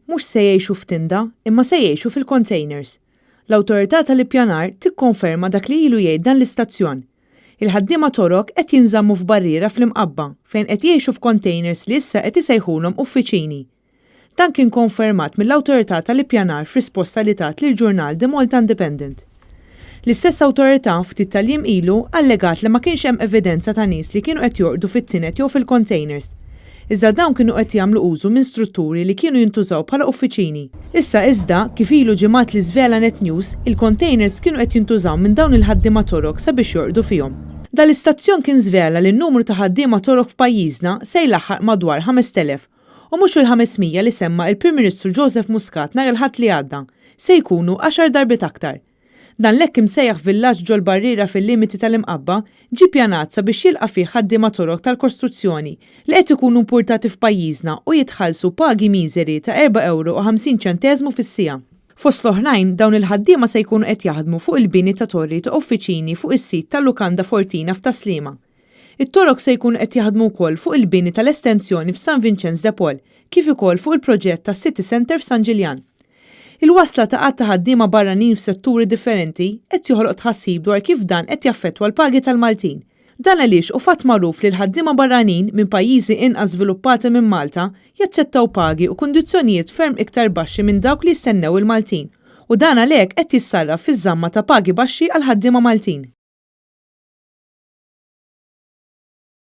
mhux se jgħixu f'tinda, imma se jgħixu fil-kontejners. L-awtorità tal-Ippjanar tikkonferma dak li ilu jgħid dan l-istazzjon. Il-ħaddiema Torok qed jinżammu f'barriera fl-Imqabba fejn qed jgħixu f'kontejners li issa qed isejħulhom uffiċini. Dan kien konfermat mill-awtorità tal-Ippjanar f'risposta li tat lill-ġurnal The Malta Independent. L-istess awtorità ftit tal-jiem ilu allegat li ma kienx hemm evidenza ta' nies li kienu qed jorqdu fit-tinet jew fil-kontejners. Iżda dawn kienu qed jagħmlu użu minn strutturi li kienu jintużaw bħala uffiċini. Iżda kif ilu ġimgħat li żvela Net News, il-kontejners kienu qed jintużaw minn dawn il-ħaddiema Torok sabiex jorqdu fihom. Dal-istazzjon kien żvela li n-numru ta' ħaddiema Torok f'pajjiżna se jlaħħaq madwar 5,000 u mhux il-500 li semma il-Prim Ministru Joseph Muscat nhar il-Ħadd li għadda, se jkunu 10 darbit aktar. Dan l-hekk imsejjaħ villaġġ ġol barriera fil-limiti tal-Imqabba ġie ppjanat sabiex jilqa' fih ħaddiema Torok tal-kostruzzjoni li qed ikunu mpurtati f'pajjiżna u jitħallsu pagi miżeri ta' €4.50 fis-siegħa. Fost l-oħrajn dawn il-ħaddiema se jkunu qed jaħdmu fuq il-bini ta' torri ta' uffiċini fuq is-sit tal-Lukanda Fortina f'Taslima. It-Torok se jkunu qed jaħdmu wkoll fuq il-bini tal-estensjoni f'San Vincenz de Paul kif ukoll fuq il-proġett tas-City Center f'San Ġiljan. Il-wasla ta' qatt ta' ħaddiema barranin f'setturi differenti qed joħloq tħassib dwar kif dan qed jaffettwa l-pagi tal-Maltin. Dan għaliex u fatt magħruf li l-ħaddiema barranin minn pajjiżi inqas żviluppati minn Malta jaċċettaw pagi u kundizzjonijiet ferm iktar baxxi minn dawk li jistennew il-Maltin. U dan għalhekk qed jissarraf fiż-żamma ta' pagi baxxi għal ħaddiema Maltin.